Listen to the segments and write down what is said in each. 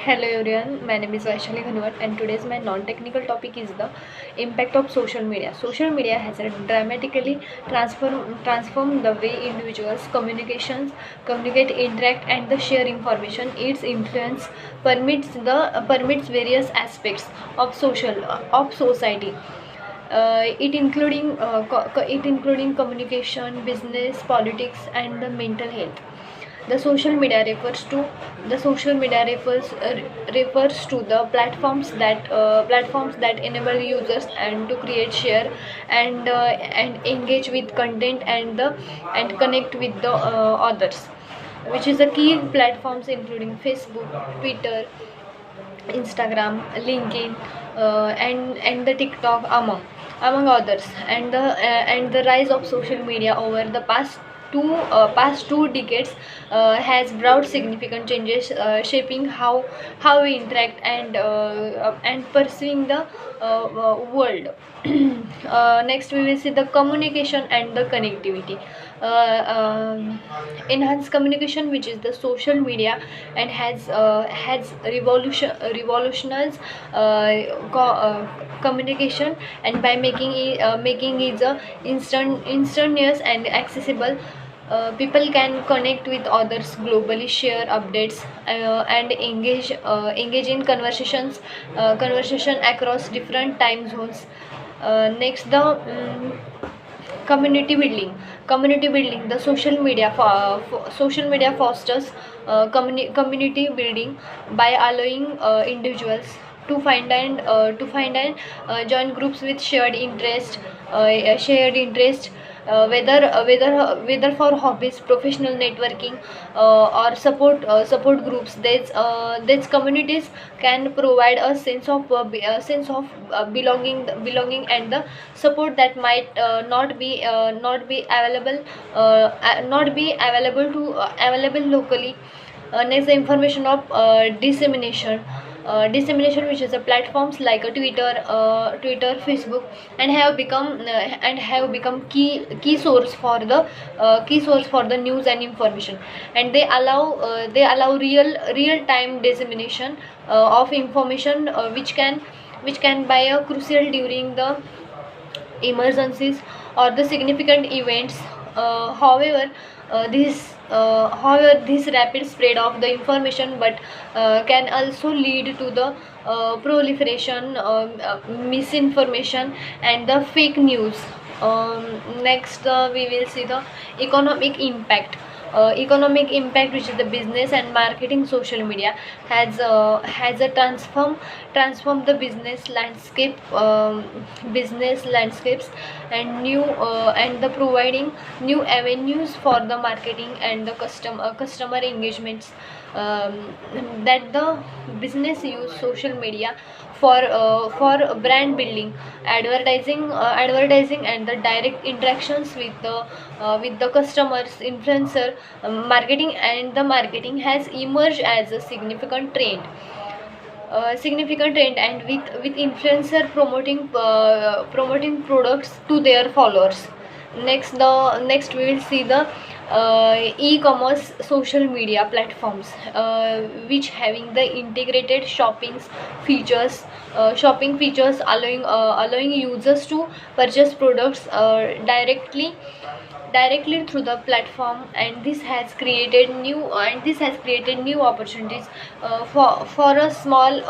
Hello everyone, my name is Vaishali Ghanwat and today's my non-technical topic is the impact of social media. Social media has dramatically transformed the way individuals communicate, interact and the share information. Its influence permits various aspects of society. It including communication, business, politics, and the mental health. The social media refers to the platforms that enable users and to create, share, and engage with content and connect with the others, which is the key platforms including Facebook, Twitter, Instagram, LinkedIn, and the TikTok among others, and the rise of social media over the past two decades has brought significant changes, shaping how we interact and perceiving the world. Next, we will see the communication and the connectivity. Enhanced communication, which is the social media, and has revolutionized communication, and by making it instantaneous and accessible. People can connect with others globally, share updates, and engage in conversation across different time zones. Next, the community building. The social media fosters community building by allowing individuals to find and join groups with shared interest, whether for hobbies, professional networking, or support groups. These communities can provide a sense of belonging and the support that might not be available locally. Next, the information of dissemination, which is the platforms like Twitter, Facebook, and have become key source for the news and information, and they allow real time dissemination of information, which can by a crucial during the emergencies or the significant events. However, this rapid spread of the information but can also lead to the proliferation, misinformation, and the fake news. Next, we will see the economic impact. Economic impact, which is the business and marketing. Social media has a transform the business landscapes, and the providing new avenues for the marketing and the customer engagements. um, that the business use social media for brand building, advertising, and the direct interactions with the customers. Influencer marketing, and the marketing has emerged as a significant trend, and with influencer promoting products to their followers. Next we will see the e-commerce social media platforms, which having the integrated shopping features, allowing users to purchase products directly through the platform, and this has created new opportunities for a small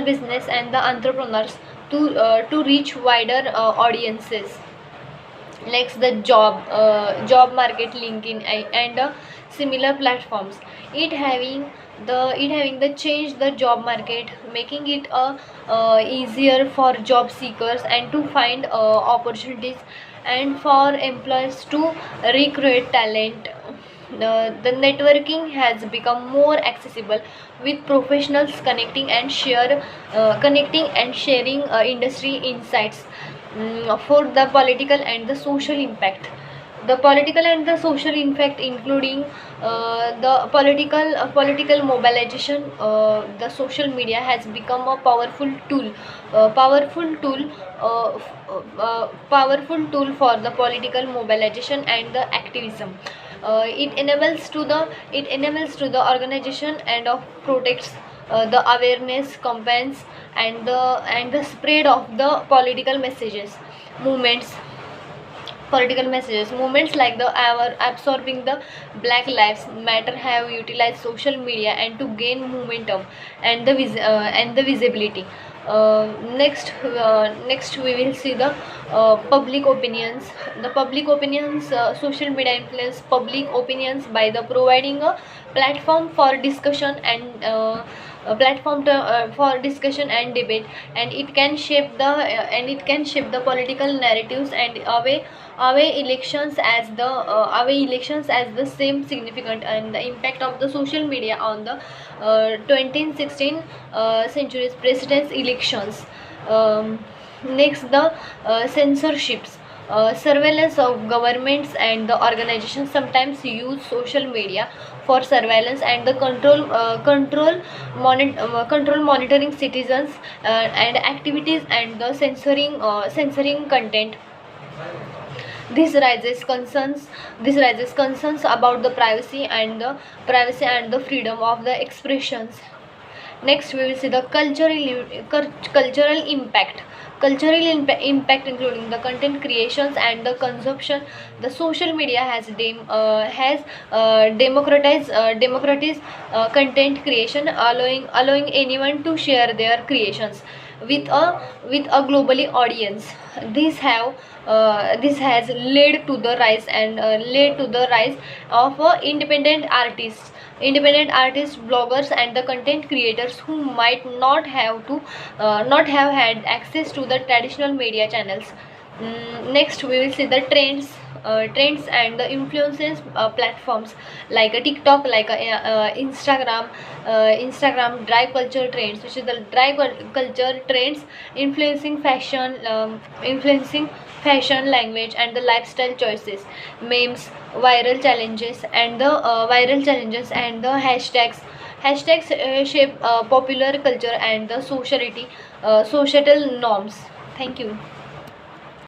business and the entrepreneurs to reach wider audiences. Next, the job market, LinkedIn, and similar platforms. It having the change the job market, making it easier for job seekers and to find opportunities, and for employers to recruit talent. The networking has become more accessible, with professionals connecting and sharing industry insights. For the political and the social impact, including political mobilization. The social media has become a powerful tool for the political mobilization and the activism. It enables to the organization and of protects the awareness campaigns and the spread of the movements movements like the our absorbing the Black Lives Matter have utilized social media and to gain momentum and the visibility. Next we will see the public opinions. The public opinions, social media influence public opinions by the providing a platform for discussion and a platform for discussion and debate, and it can shape the political narratives and away elections as the same significant and the impact of the social media on the 2016 century's president's elections. Next, the censorships. Surveillance of governments and the organizations sometimes use social media for surveillance and the control monitoring citizens and activities and the censoring content. This raises concerns about the privacy and the freedom of the expressions. Next, we will see the cultural impact. Impact including the content creations and the consumption. The social media has democratized content creation, allowing anyone to share their creations with a globally audience. This has led to the rise of independent artists, bloggers, and the content creators who might not have had access to the traditional media channels. Next, we will see the trends and the influences platforms like a TikTok, like a Instagram drive culture trends, which is the culture trends influencing fashion, language, and the lifestyle choices, memes, viral challenges, and the hashtags. Hashtags shape popular culture and the societal norms. Thank you.